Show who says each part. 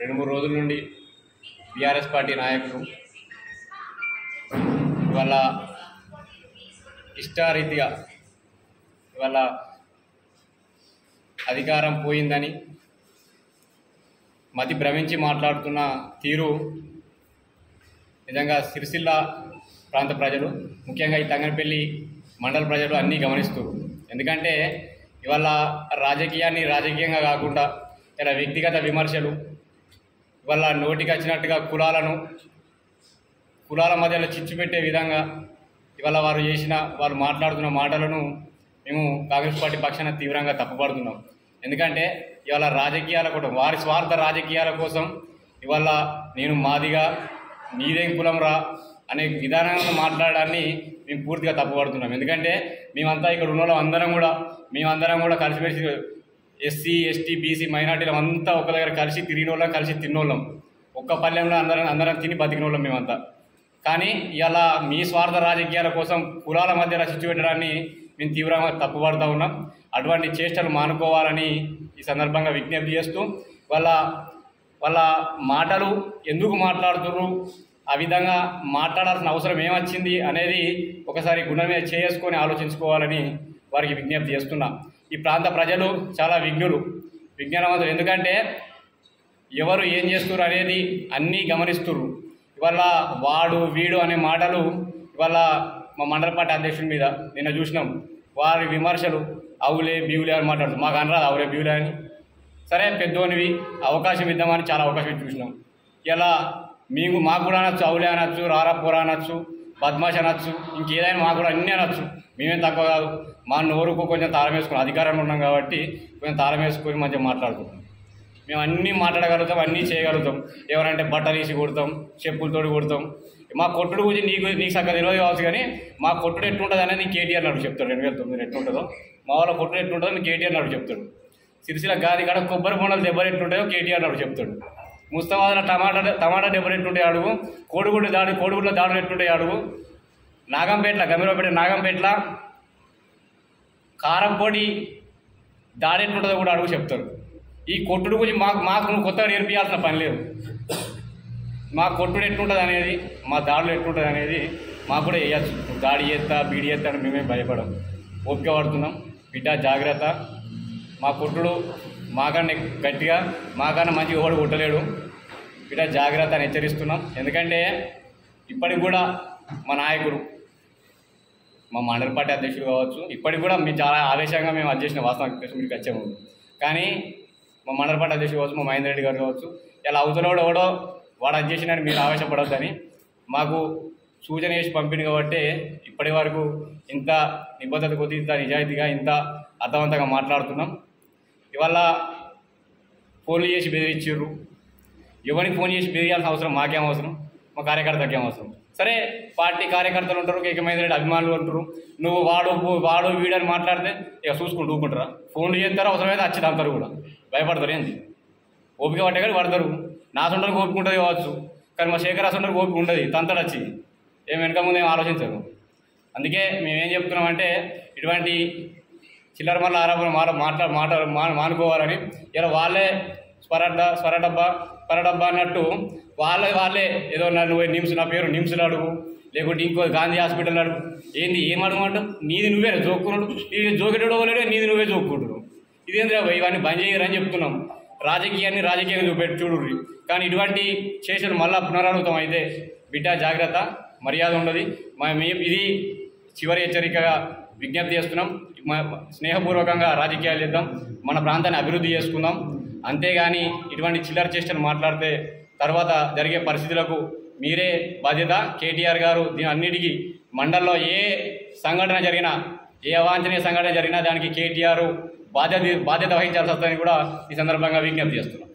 Speaker 1: రెండు మూడు రోజుల నుండి బీఆర్ఎస్ పార్టీ నాయకులు ఇవాళ ఇష్టారీతిగా ఇవాళ అధికారం పోయిందని మతి భ్రమించి మాట్లాడుతున్న తీరు నిజంగా సిరిసిల్ల ప్రాంత ప్రజలు, ముఖ్యంగా ఈ తంగనపల్లి మండల ప్రజలు అన్నీ గమనిస్తారు. ఎందుకంటే ఇవాళ రాజకీయాన్ని రాజకీయంగా కాకుండా ఇలా వ్యక్తిగత విమర్శలు, ఇవాళ నోటికి వచ్చినట్టుగా కులాల మధ్యలో చిచ్చు పెట్టే విధంగా ఇవాళ వారు మాట్లాడుతున్న మాటలను మేము కాంగ్రెస్ పార్టీ పక్షాన తీవ్రంగా తప్పుపడుతున్నాం. ఎందుకంటే ఇవాళ రాజకీయాల కోసం, వారి స్వార్థ రాజకీయాల కోసం ఇవాళ నేను మాదిగా నీదేం కులం రా అనే విధానంగా మాట్లాడడాన్ని మేము పూర్తిగా తప్పుపడుతున్నాం. ఎందుకంటే మేమంతా ఇక్కడ ఉన్న మేమందరం కూడా కలిసిమెలిసి ఎస్సీ, ఎస్టీ, బీసీ, మైనార్టీలు అంతా ఒక దగ్గర కలిసి తిరిగిన వాళ్ళం, కలిసి తిన్నోళ్ళం, ఒక్క పల్లెంలో అందరం తిని బతికిన వాళ్ళం మేమంతా. కానీ ఇలా మీ స్వార్థ రాజకీయాల కోసం కులాల మధ్య చిచ్చు పెట్టడాన్ని మేము తీవ్రంగా తప్పుపడుతూ ఉన్నాం. అటువంటి చేష్టలు మానుకోవాలని ఈ సందర్భంగా విజ్ఞప్తి చేస్తూ వాళ్ళ మాటలు ఎందుకు మాట్లాడుతున్నారు, ఆ విధంగా మాట్లాడాల్సిన అవసరం ఏమొచ్చింది అనేది ఒకసారి గుండె మీద చేసుకొని ఆలోచించుకోవాలని వారికి విజ్ఞప్తి చేస్తున్నా. ఈ ప్రాంత ప్రజలు చాలా విజ్ఞానవంతులు. ఎందుకంటే ఎవరు ఏం చేస్తున్నారు అనేది అన్నీ గమనిస్తున్నారు. ఇవాళ వాడు వీడు అనే మాటలు ఇవాళ మా మండల పార్టీ అధ్యక్షుడి మీద నిన్న చూసినాం. వారి విమర్శలు అవులే బీవులే అని మాట్లాడుతారు. మాకు అనరాదు అవులే బీవులే అని. సరే పెద్దోనివి, అవకాశం ఇద్దామని చాలా అవకాశం చూసినాం. ఇలా మాకు కూడా అనొచ్చు, అవులే అనొచ్చు, రారా పోరా అనొచ్చు, బద్మాష్ అనొచ్చు, ఇంకేదైనా మాకు కూడా అన్నీ అనొచ్చు. మేమేం తక్కువ కాదు. మా నోరుకు కొంచెం తాళం వేసుకుని అధికారంలో ఉన్నాం కాబట్టి కొంచెం తాళం వేసుకొని మంచిగా మాట్లాడుకుంటాం. మేము అన్నీ మాట్లాడగలుగుతాం, అన్నీ చేయగలుగుతాం. ఎవరంటే బట్టలు తీసి కొడతాం, చెప్పులతోటి కొడతాం. మా కొట్టుడు గురించి నీకు సగం తెలియదు కావచ్చు, కానీ మా కొట్టుడు ఎట్లుంటుంది అనేది నీకు కేటీఆర్ నాడు చెప్తాడు. 2009 ఎట్లుంటుందో మా వాళ్ళ కొట్టుడు ఎట్లుంటుందో నీకు కేటీఆర్ నాడు చెప్తాడు. సిరిసిల్ల గాది కాడ కొబ్బరి బొండలు దెబ్బలు ఎట్లుంటాయో కేటీఆర్ నాడు చెప్తాడు. ముస్తాబాద్లో టమాటా దెబ్బలు ఎట్లుంటాయి అడుగు, కోడిగుడ్ల దాడులు ఎట్లుంటాయి అడుగు, నాగంపేట్ల గంభీరపేట నాగంపేట్ల కారం పొడి దాడి ఎట్లుంటుందో కూడా అడుగు చెప్తాడు. ఈ కొట్టుడు గురించి మాకు నువ్వు కొత్తగా నేర్పించాల్సిన పని లేదు. మా కొట్టుడు ఎట్లుంటుంది అనేది, మా దాడులు ఎట్లుంటుంది అనేది మాకు కూడా వేయచ్చు. దాడి చేస్తా బీడి చేస్తా అని మేమే భయపడం, ఓపిక పడుతున్నాం. బిడ్డ జాగ్రత్త, మా కొట్టుడు మాకన్నా గట్టిగా మాకన్నా మంచిగా ఎవడు కొట్టలేడు. బిడ్డ జాగ్రత్త అని హెచ్చరిస్తున్నాం. ఎందుకంటే ఇప్పటికి కూడా మా నాయకుడు, మా మండల పార్టీ అధ్యక్షుడు కావచ్చు, ఇప్పటికి కూడా మేము చాలా ఆవేశంగా మేము అది చేసిన వాస్తవం మీకు వచ్చాము. కానీ మా మండల పార్టీ అధ్యక్షుడు కావచ్చు, మా మహేందర్ రెడ్డి గారు కావచ్చు, ఇలా అవతలవాడు ఎవడో వాడు అది చేసినని మీరు ఆవేశపడొద్దని మాకు సూచన చేసి పంపింది. కాబట్టి ఇప్పటి వరకు ఇంత నిబద్ధత కొద్ది, ఇంత నిజాయితీగా, ఇంత అర్థవంతంగా మాట్లాడుతున్నాం. ఇవాళ ఫోన్లు చేసి బెదిరించారు. ఎవరికి ఫోన్ చేసి బెదిరించాల్సిన అవసరం మాకేం అవసరం, మా కార్యకర్తకి ఏం అవసరం? సరే పార్టీ కార్యకర్తలు ఉంటారు, కేకమైంది అభిమానులు ఉంటారు. నువ్వు వాడు వీడని మాట్లాడితే ఇక చూసుకుంటూ ఊకుంటారా? ఫోన్లు చేస్తారా, అవసరమైతే వచ్చి అంటారు కూడా భయపడతారు. ఏంది ఓపిక పట్టే కానీ పడతారు. నా సొంటకు ఓపిక ఉంటుంది కావచ్చు, కానీ మా శేఖర్ సొంటకు ఓపిక ఉంటుంది. తంతడు వచ్చి ఏం వెనక ముందు ఏం ఆలోచించరు. అందుకే మేమేం చెప్తున్నామంటే ఇటువంటి చిల్లర మళ్ళీ ఆరోపణ మానుకోవాలని. ఇలా వాళ్ళే స్వరడబ్బా అన్నట్టు వాళ్ళే ఏదో నా పేరు నిమ్స్లు అడుగు, లేకుంటే ఇంకో గాంధీ హాస్పిటల్ అడుగు. ఏం అడగమంటావు? నీది నువ్వే జోక్కున్నాడు, నీది జోకెటో లేడే, నీది నువ్వే జోక్కుంటున్నావు. ఇదేంద్రా ఇవన్నీ బంద్ చేయరని చెప్తున్నాం. రాజకీయంగా చూడుర్రి. కానీ ఇటువంటి చేసిన మళ్ళా పునరావృతం అయితే బిడ్డ జాగ్రత్త, మర్యాద ఉండదు. ఇది చివరి హెచ్చరికగా విజ్ఞప్తి చేస్తున్నాం. స్నేహపూర్వకంగా రాజకీయాలు చేద్దాం, మన ప్రాంతాన్ని అభివృద్ధి చేసుకుందాం. అంతేగాని ఇటువంటి చిల్లర చేష్టలు మాట్లాడితే తర్వాత జరిగే పరిస్థితులకు మీరే బాధ్యత. కేటీఆర్ గారు దీని అన్నిటికీ మండలంలో ఏ సంఘటన జరిగినా, ఏ అవాంఛనీయ సంఘటన జరిగినా దానికి కేటీఆర్ బాధ్యత వహించాల్సి వస్తుందని కూడా ఈ సందర్భంగా విజ్ఞప్తి చేస్తున్నాం.